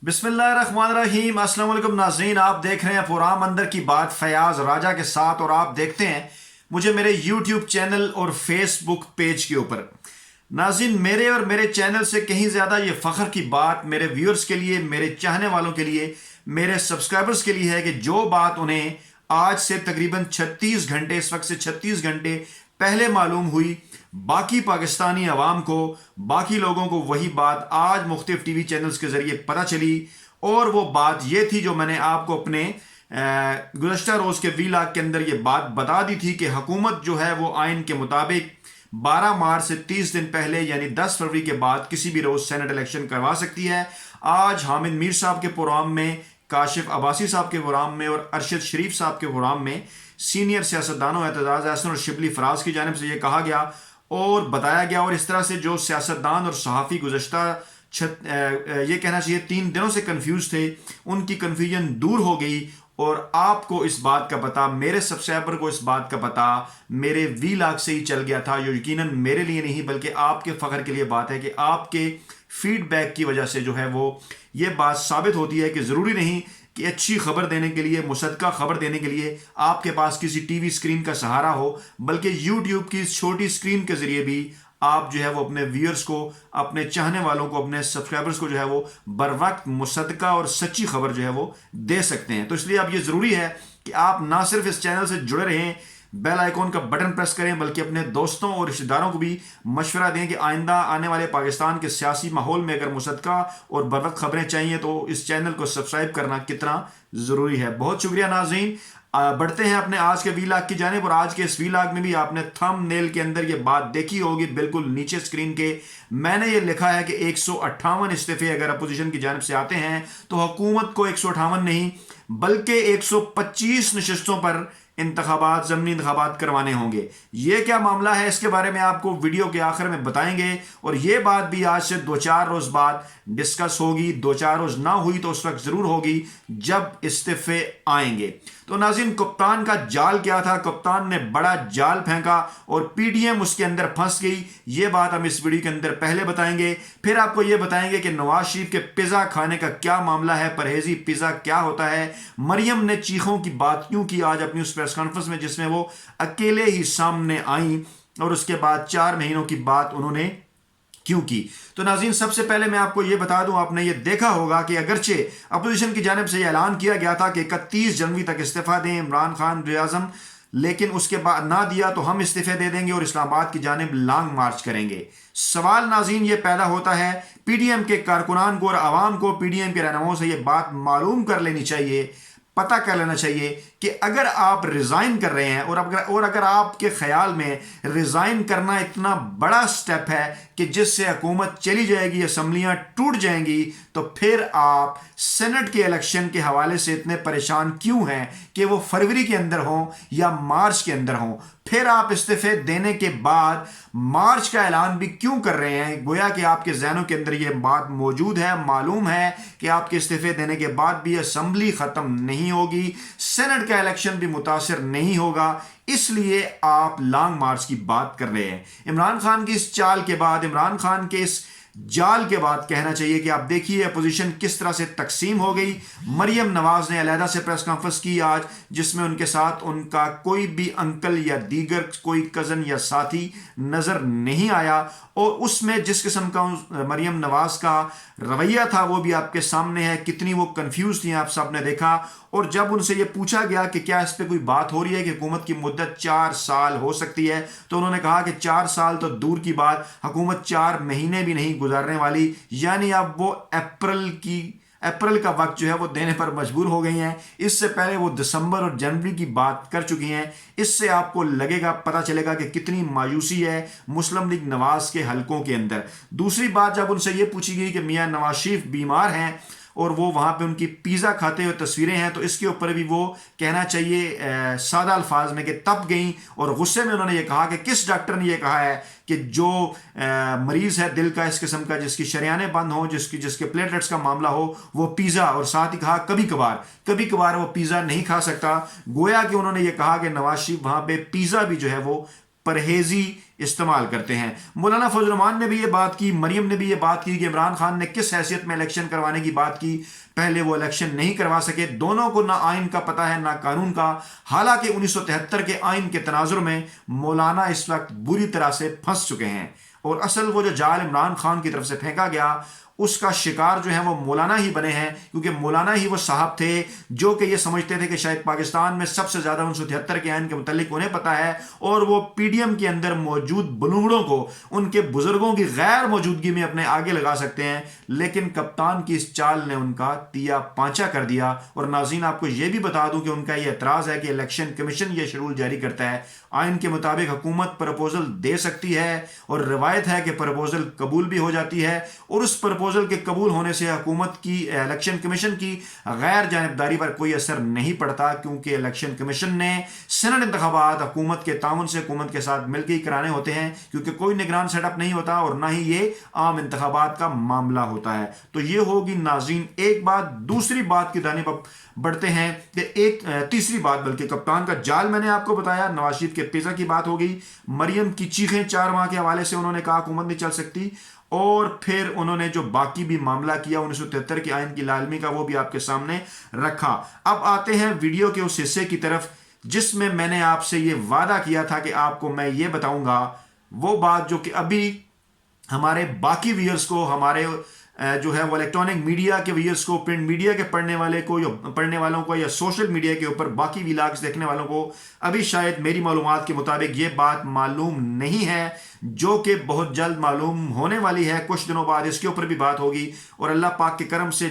बिस्मिल्लाहिर्रहमानिर्रहीम। अस्सलाम वालेकुम नाज़रीन, आप देख रहे हैं पुराम अंदर की बात फयाज राजा के साथ, और आप देखते हैं मुझे मेरे यूट्यूब चैनल और फेसबुक पेज के ऊपर। नाज़रीन, मेरे और मेरे चैनल से कहीं ज़्यादा ये फ़ख्र की बात मेरे व्यूअर्स के लिए, मेरे चाहने वालों के लिए, मेरे सब्सक्राइबर्स के लिए है कि जो बात उन्हें आज से तकरीबन 36 घंटे, इस वक्त से 36 घंटे पहले मालूम हुई, बाकी पाकिस्तानी अवाम को, बाकी लोगों को वही बात आज मुख्तलिफ टीवी चैनल्स के ज़रिए पता चली। और वो बात ये थी जो मैंने आपको अपने गुज़श्ता रोज़ के वीलाग के अंदर ये बात बता दी थी कि हुकूमत जो है वो आइन के मुताबिक 12 मार्च से 30 दिन पहले यानी 10 फरवरी के बाद किसी भी रोज़ सेनेट इलेक्शन करवा सकती है। आज हामिद मीर साहब के प्रोग्राम में, काशिफ अब्बासी साहब के प्रोग्राम में और अरशद शरीफ साहब के प्रोग्राम में सीनियर सियासतदानों एतजाज़ अहसन और शिबली फराज की जानिब से ये कहा गया और बताया गया, और इस तरह से जो सियासतदान और सहाफ़ी गुज़श्ता ये कहना चाहिए 3 दिनों से कंफ्यूज थे, उनकी कन्फ्यूजन दूर हो गई। और आपको इस बात का पता, मेरे सब्सक्राइबर को इस बात का पता मेरे वीलाग से ही चल गया था, जो यकीनन मेरे लिए नहीं बल्कि आपके फ़ख्र के लिए बात है कि आपके फीडबैक की वजह से जो है वो ये बात साबित होती है कि ज़रूरी नहीं कि अच्छी खबर देने के लिए, मुसद्दक़ा खबर देने के लिए आपके पास किसी टीवी स्क्रीन का सहारा हो, बल्कि यूट्यूब की इस छोटी स्क्रीन के ज़रिए भी आप जो है वो अपने व्यूअर्स को, अपने चाहने वालों को, अपने सब्सक्राइबर्स को जो है वो बर वक्त मुसद्दक़ा और सच्ची खबर जो है वो दे सकते हैं। तो इसलिए अब ये ज़रूरी है कि आप ना सिर्फ इस चैनल से जुड़े रहें, बेल आइकॉन का बटन प्रेस करें, बल्कि अपने दोस्तों और रिश्तेदारों को भी मशवरा दें कि आइंदा आने वाले पाकिस्तान के सियासी माहौल में अगर मुसद्दक़ा और बर वक्त खबरें चाहिए तो इस चैनल को सब्सक्राइब करना कितना ज़रूरी है। बहुत शुक्रिया नाज़रीन। बढ़ते हैं अपने आज के वीलाग की जानिब, और आज के इस वीलाग में भी आपने थंबनेल के अंदर ये बात देखी होगी, बिल्कुल नीचे स्क्रीन के मैंने ये लिखा है कि 158 इस्तीफे अगर अपोजिशन की जानिब से आते हैं तो हुकूमत को 158 नहीं बल्कि 125 नशिस्तों पर इंतखाबात, ज़मीनी इंतखाबात करवाने होंगे। ये क्या मामला है, इसके बारे में आपको वीडियो के आखिर में बताएंगे, और ये बात भी आज से 2-4 रोज़ बाद डिस्कस होगी। 2-4 रोज़ ना हुई तो उस वक्त ज़रूर होगी जब इस्तीफे आएंगे। तो नाज़रीन, कप्तान का जाल क्या था? कप्तान ने बड़ा जाल फेंका और पीडीएम उसके अंदर फंस गई। ये बात हम इस वीडियो के अंदर पहले बताएंगे, फिर आपको ये बताएंगे कि नवाज शरीफ के पिज़्ज़ा खाने का क्या मामला है, परहेजी पिज़्ज़ा क्या होता है, मरियम ने चीखों की बात क्यों की आज अपनी उस प्रेस कॉन्फ्रेंस में जिसमें वो अकेले ही सामने आई, और उसके बाद 4 महीनों की बात उन्होंने क्यों की। तो नाज़रीन, सबसे पहले मैं आपको ये बता दूं, आपने ये देखा होगा कि अगरचे अपोजिशन की जानिब से ऐलान किया गया था कि 31 जनवरी तक इस्तीफा दें इमरान खान वज़ीर-ए-आज़म, लेकिन उसके बाद ना दिया तो हम इस्तीफे दे देंगे और इस्लामाबाद की जानिब लॉन्ग मार्च करेंगे। सवाल नाज़रीन ये पैदा होता है, पीडीएम के कारकुनान को और आवाम को, पीडीएम के रहनुमाओं से ये बात मालूम कर लेनी चाहिए, पता कर लेना चाहिए कि अगर आप रिज़ाइन कर रहे हैं और अगर आपके ख्याल में रिज़ाइन करना इतना बड़ा स्टेप है कि जिससे हुकूमत चली जाएगी, असम्बलियाँ टूट जाएंगी, तो फिर आप सेनेट के इलेक्शन के हवाले से इतने परेशान क्यों हैं कि वो फरवरी के अंदर हों या मार्च के अंदर हों? फिर आप इस्तीफे देने के बाद मार्च का ऐलान भी क्यों कर रहे हैं? गोया कि आपके जहनों के अंदर ये बात मौजूद है, मालूम है कि आपके इस्तीफे देने के बाद भी असम्बली ख़त्म नहीं होगी, सेनेट का इलेक्शन भी मुतासिर नहीं होगा, इसलिए आप लॉन्ग मार्च की बात कर रहे हैं। इमरान खान की इस चाल के बाद, इमरान खान के इस जाल के बाद कहना चाहिए कि आप देखिए अपोजिशन किस तरह से तकसीम हो गई। मरियम नवाज ने अलहदा से प्रेस कॉन्फ्रेंस की आज, जिसमें उनके साथ उनका कोई भी अंकल या दीगर कोई कज़न या साथी नज़र नहीं आया, और उसमें जिस किस्म का मरियम नवाज का रवैया था वो भी आपके सामने है। कितनी वो कंफ्यूज थी आप सब ने देखा। और जब उनसे ये पूछा गया कि क्या इस पर कोई बात हो रही है कि हुकूमत की मुद्दत 4 साल हो सकती है, तो उन्होंने कहा कि 4 साल तो दूर की बात, हुकूमत 4 महीने भी नहीं गुजारने वाली, यानी अब वो अप्रैल का वक्त जो है वो देने पर मजबूर हो गई हैं। इससे पहले वो दिसंबर और जनवरी की बात कर चुकी हैं। इससे आपको लगेगा, पता चलेगा कि कितनी मायूसी है मुस्लिम लीग नवाज के हलकों के अंदर। दूसरी बात, जब उनसे ये पूछी गई कि मियां नवाज शरीफ बीमार हैं और वो वहाँ पे उनकी पिज़्ज़ा खाते हुए तस्वीरें हैं, तो इसके ऊपर भी वो कहना चाहिए सादा अल्फाज में कि तप गई, और गुस्से में उन्होंने ये कहा कि किस डॉक्टर ने ये कहा है कि जो मरीज़ है दिल का इस किस्म का, जिसकी शरियानें बंद हों, जिसके प्लेटलेट्स का मामला हो, वो पिज़्ज़ा, और साथ ही कहा कभी कभार वो पिज़्ज़ा नहीं खा सकता। गोया कि उन्होंने ये कहा कि नवाज शरीफ वहाँ पे पिज़्ज़ा भी जो है वो پرہیزی استعمال کرتے ہیں۔ مولانا فضل الرحمان نے بھی یہ بات کی، مریم نے بھی یہ بات کی کہ عمران خان نے کس حیثیت میں الیکشن کروانے کی بات کی، پہلے وہ الیکشن نہیں کروا سکے، دونوں کو نہ آئین کا پتہ ہے نہ قانون کا، حالانکہ 1973 کے آئین کے تناظر میں مولانا اس وقت بری طرح سے پھنس چکے ہیں، اور اصل وہ جو جال عمران خان کی طرف سے پھینکا گیا اس کا شکار جو ہے وہ مولانا ہی بنے ہیں، کیونکہ مولانا ہی وہ صاحب تھے جو کہ یہ سمجھتے تھے کہ شاید پاکستان میں سب سے زیادہ 1973 کے آئین کے متعلق انہیں پتہ ہے، اور وہ پی ڈی ایم کے اندر موجود بلوڑوں کو ان کے بزرگوں کی غیر موجودگی میں اپنے آگے لگا سکتے ہیں، لیکن کپتان کی اس چال نے ان کا تیا پانچا کر دیا۔ اور ناظرین آپ کو یہ بھی بتا دوں کہ ان کا یہ اعتراض ہے کہ الیکشن کمیشن یہ شیڈول جاری کرتا ہے، آئین کے مطابق حکومت پرپوزل دے سکتی ہے، اور روایت ہے کہ پرپوزل قبول بھی ہو جاتی ہے، اور اس پرپوزل کے قبول ہونے سے حکومت کی الیکشن کمیشن کی غیر جانبداری پر کوئی اثر نہیں پڑتا، کیونکہ الیکشن کمیشن نے سینٹ انتخابات حکومت کے تعاون سے حکومت کے ساتھ مل کے ہی کرانے ہوتے ہیں، کیونکہ کوئی نگران سیٹ اپ نہیں ہوتا اور نہ ہی یہ عام انتخابات کا معاملہ ہوتا ہے۔ تو یہ ہوگی ناظرین ایک بات۔ دوسری بات کی جانب بڑھتے ہیں کہ ایک تیسری بات، بلکہ کپتان کا جال میں نے آپ کو بتایا، نواز شریف کے پیزا کی بات ہو گئی، مریم کی چیخیں 4 ماہ کے حوالے سے انہوں نے کہا حکومت نہیں چل سکتی، اور پھر انہوں نے جو باقی بھی معاملہ کیا 1973 کے آئین کی لالمی کا وہ بھی آپ کے سامنے رکھا۔ اب آتے ہیں ویڈیو کے اس حصے کی طرف جس میں میں نے آپ سے یہ وعدہ کیا تھا کہ آپ کو میں یہ بتاؤں گا وہ بات جو کہ ابھی ہمارے باقی ویئرز کو، ہمارے جو ہے وہ الیکٹرانک میڈیا کے ویئرز کو، پرنٹ میڈیا کے پڑھنے والوں کو، یا سوشل میڈیا کے اوپر باقی ویلاگز دیکھنے والوں کو ابھی شاید میری معلومات کے مطابق یہ بات معلوم نہیں ہے، جو کہ بہت جلد معلوم ہونے والی ہے، کچھ دنوں بعد اس کے اوپر بھی بات ہوگی، اور اللہ پاک کے کرم سے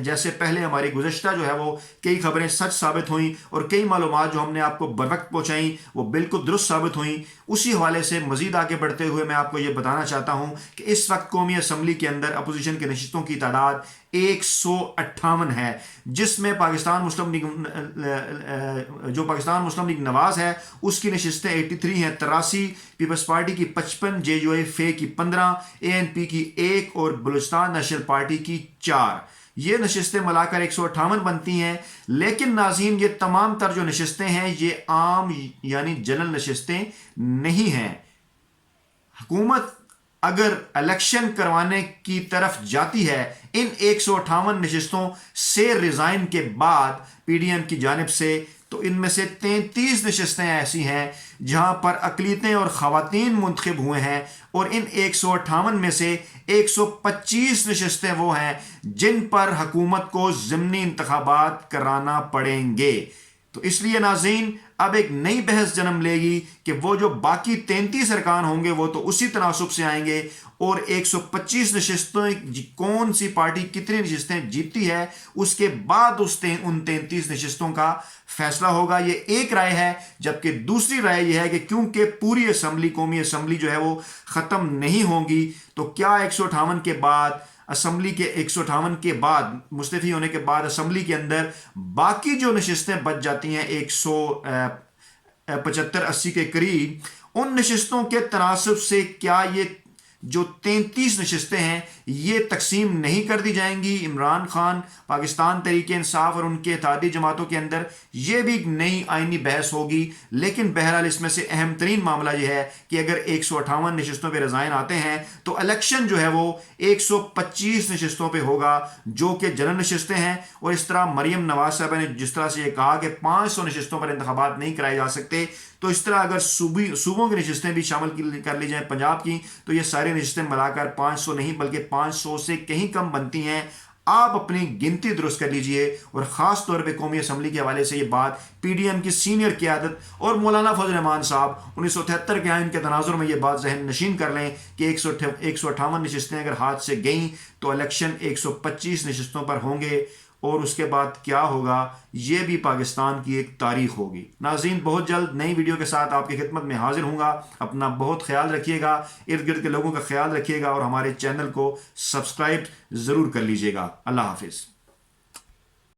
جیسے پہلے ہماری گزشتہ جو ہے وہ کئی خبریں سچ ثابت ہوئیں اور کئی معلومات جو ہم نے آپ کو بروقت پہنچائیں وہ بالکل درست ثابت ہوئیں، اسی حوالے سے مزید آگے بڑھتے ہوئے میں آپ کو یہ بتانا چاہتا ہوں کہ اس وقت قومی اسمبلی کے اندر اپوزیشن کے نشستوں کی تعداد 158 ہے، جس میں پاکستان مسلم لیگ نواز ہے اس کی نشستیں 83 ہیں، 83، پیپلز پارٹی کی 55، جے یو اے فے کی 15، اے این پی کی 1 اور بلوچستان نیشنل پارٹی کی 4۔ یہ نشستیں ملا کر 158 بنتی ہیں، لیکن ناظرین یہ تمام تر جو نشستیں ہیں یہ عام یعنی جنرل نشستیں نہیں ہیں۔ حکومت اگر الیکشن کروانے کی طرف جاتی ہے ان 158 نشستوں سے ریزائن کے بعد پی ڈی ایم کی جانب سے، تو ان میں سے 33 نشستیں ایسی ہیں جہاں پر اقلیتیں اور خواتین منتخب ہوئے ہیں، اور ان 158 میں سے 125 نشستیں وہ ہیں جن پر حکومت کو ضمنی انتخابات کرانا پڑیں گے۔ تو اس لیے ناظرین اب ایک نئی بحث جنم لے گی کہ وہ جو باقی 33 ارکان ہوں گے وہ تو اسی تناسب سے آئیں گے، اور 125 نشستیں کون سی پارٹی کتنی نشستیں جیتتی ہے اس کے بعد ان 33 نشستوں کا فیصلہ ہوگا۔ یہ ایک رائے ہے، جبکہ دوسری رائے یہ ہے کہ کیونکہ پوری اسمبلی، قومی اسمبلی جو ہے وہ ختم نہیں ہوگی، تو کیا 158 کے بعد اسمبلی کے 158 کے بعد مستعفی ہونے کے بعد اسمبلی کے اندر باقی جو نشستیں بچ جاتی ہیں 175-80 کے قریب، ان نشستوں کے تناسب سے کیا یہ جو 33 نشستیں ہیں یہ تقسیم نہیں کر دی جائیں گی عمران خان، پاکستان تحریک انصاف اور ان کے اتحادی جماعتوں کے اندر؟ یہ بھی ایک نئی آئینی بحث ہوگی، لیکن بہرحال اس میں سے اہم ترین معاملہ یہ ہے کہ اگر 158 نشستوں پہ رضائن آتے ہیں تو الیکشن جو ہے وہ 125 نشستوں پہ ہوگا جو کہ جنرل نشستیں ہیں، اور اس طرح مریم نواز صاحبہ نے جس طرح سے یہ کہا کہ 500 نشستوں پر انتخابات نہیں کرائے جا سکتے، تو اس طرح اگر صوبوں کی نشستیں بھی شامل کر لی جائیں پنجاب کی، تو یہ ساری نشستیں ملا کر 500 نہیں بلکہ 500 سے کہیں کم بنتی ہیں۔ آپ اپنی گنتی درست کر لیجئے، اور خاص طور پہ قومی اسمبلی کے حوالے سے یہ بات پی ڈی ایم کی سینئر قیادت اور مولانا فضل الرحمان صاحب 1973 کے آئین کے تناظر میں یہ بات ذہن نشین کر لیں کہ 158 نشستیں اگر ہاتھ سے گئیں تو الیکشن 125 نشستوں پر ہوں گے، اور اس کے بعد کیا ہوگا یہ بھی پاکستان کی ایک تاریخ ہوگی۔ ناظرین بہت جلد نئی ویڈیو کے ساتھ آپ کی خدمت میں حاضر ہوں گا، اپنا بہت خیال رکھیے گا، ارد گرد کے لوگوں کا خیال رکھیے گا، اور ہمارے چینل کو سبسکرائب ضرور کر لیجیے گا۔ اللہ حافظ۔